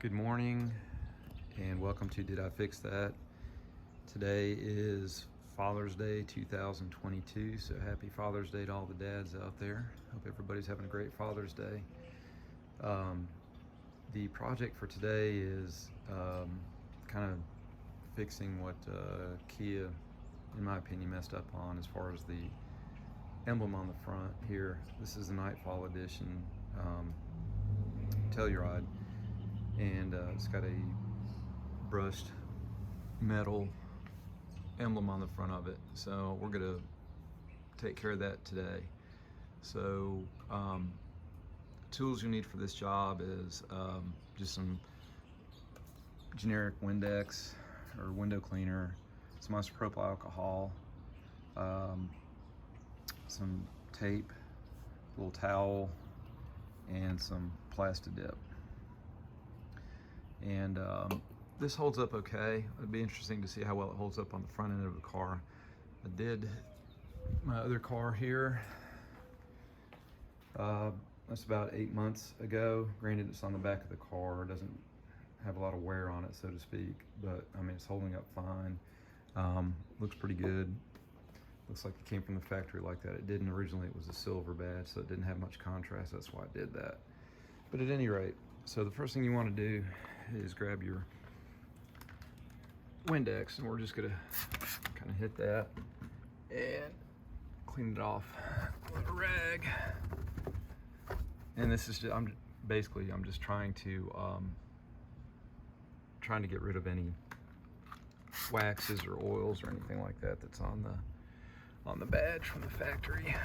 Good morning and welcome to Did I Fix That? Today is Father's Day 2022, so happy Father's Day to all the dads out there. Hope everybody's having a great Father's Day. The project for today is kind of fixing what Kia, in my opinion, messed up on as far as the emblem on the front here. This is the Nightfall Edition Telluride. And it's got a brushed metal emblem on the front of it, so we're gonna take care of that today. So tools you need for this job is just some generic Windex or window cleaner, some isopropyl alcohol, some tape, a little towel, and some plastidip. And this holds up okay. It'd be interesting to see how well it holds up on the front end of the car. I did my other car here. That's about 8 months ago. Granted, it's on the back of the car. It doesn't have a lot of wear on it, so to speak, but I mean, it's holding up fine. Looks pretty good. Looks like it came from the factory like that. It didn't originally. It was a silver badge, so it didn't have much contrast. That's why I did that. But at any rate, so the first thing you want to do is grab your Windex, and we're just gonna kind of hit that and clean it off with a rag. And this is just, I'm just trying to get rid of any waxes or oils or anything like that that's on the badge from the factory,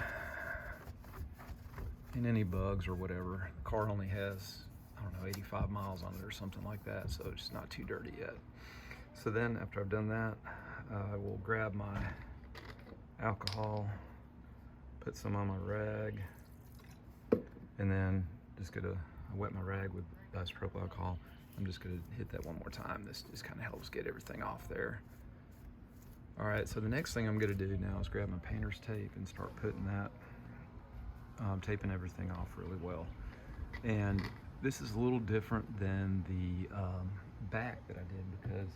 and any bugs or whatever. The car only has, I don't know, 85 miles on it or something like that, so it's not too dirty yet. So then after I've done that, I will grab my alcohol, put some on my rag, and then just I wet my rag with isopropyl alcohol. I'm just gonna hit that one more time. This just kind of helps get everything off there. All right, so the next thing I'm gonna do now is grab my painter's tape and start putting that, taping everything off really well. And this is a little different than the back that I did, because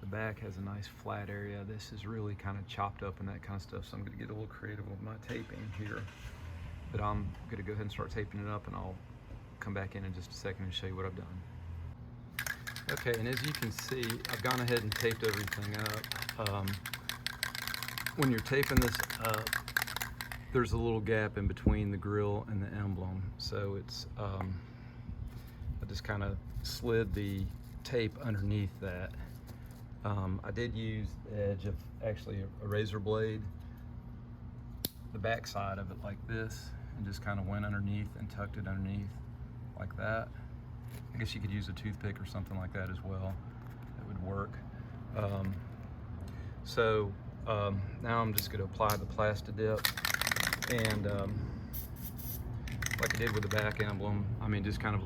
the back has a nice flat area. This is really kind of chopped up and that kind of stuff, so I'm gonna get a little creative with my taping here. But I'm gonna go ahead and start taping it up, and I'll come back in just a second and show you what I've done. Okay, and as you can see, I've gone ahead and taped everything up. When you're taping this up, there's a little gap in between the grill and the emblem, so it's I just kind of slid the tape underneath that. I did use the edge of actually a razor blade, the back side of it like this, and just kind of went underneath and tucked it underneath like that. I guess you could use a toothpick or something like that as well. That would work. Now I'm just going to apply the plastidip, and like I did with the back emblem, I mean, just kind of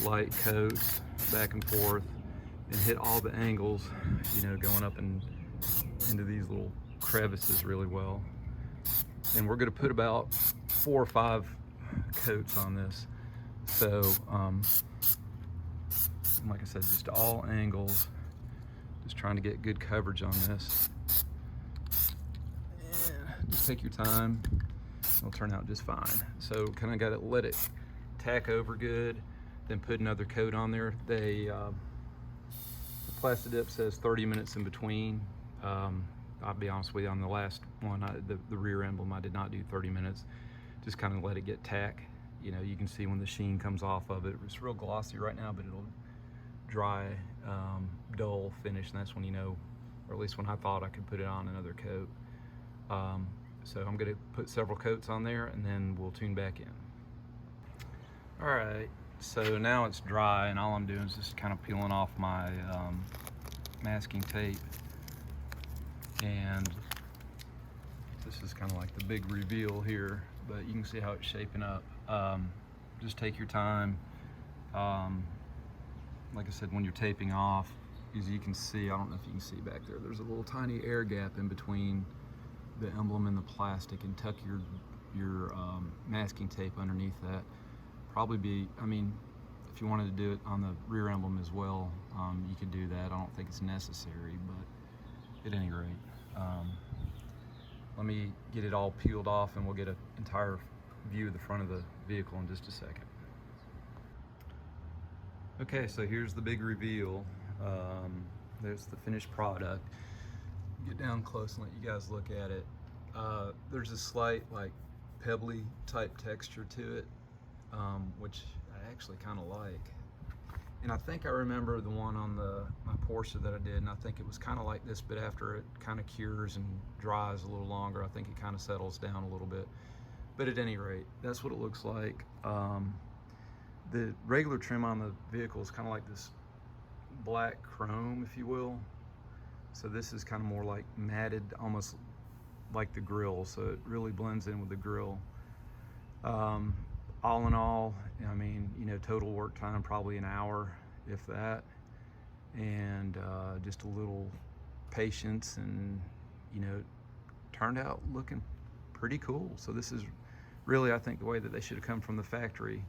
light coats back and forth and hit all the angles, you know, going up and into these little crevices really well. And we're going to put about 4 or 5 coats on this. So like I said, just all angles, just trying to get good coverage on this. And just take your time, it'll turn out just fine. So kind of got to let it tack over good, then put another coat on there. The plastidip says 30 minutes in between. I'll be honest with you, on the last one, the rear emblem, I did not do 30 minutes. Just kind of let it get tack. You know, you can see when the sheen comes off of it. It's real glossy right now, but it'll dry, dull finish, and that's when you know, or at least when I thought I could put it on another coat. So I'm gonna put several coats on there, and then we'll tune back in. All right, so now it's dry, and all I'm doing is just kind of peeling off my masking tape. And this is kind of like the big reveal here, but you can see how it's shaping up. Just take your time. Like I said, when you're taping off, as you can see, I don't know if you can see back there, there's a little tiny air gap in between the emblem and the plastic, and tuck your masking tape underneath that. Probably be, I mean, if you wanted to do it on the rear emblem as well, you could do that. I don't think it's necessary, but at any rate, let me get it all peeled off and we'll get an entire view of the front of the vehicle in just a second. Okay, so here's the big reveal. There's the finished product. Get down close and let you guys look at it. There's a slight like pebbly type texture to it, which I actually kind of like. And I think I remember the one on my Porsche that I did, and I think it was kind of like this, but after it kind of cures and dries a little longer, I think it kind of settles down a little bit. But at any rate, that's what it looks like. The regular trim on the vehicle is kind of like this black chrome, if you will. So this is kind of more like matted, almost like the grille, so it really blends in with the grille. All in all, I mean, you know, total work time probably an hour, if that, and just a little patience, and you know, turned out looking pretty cool. So this is really, I think, the way that they should have come from the factory.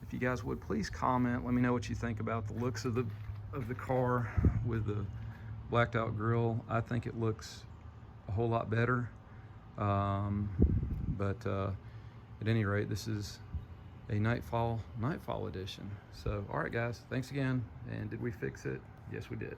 If you guys would please comment, let me know what you think about the looks of the car with the blacked out grille. I think it looks a whole lot better, but at any rate, this is a nightfall edition. So all right guys, thanks again. And did we fix it? Yes, we did.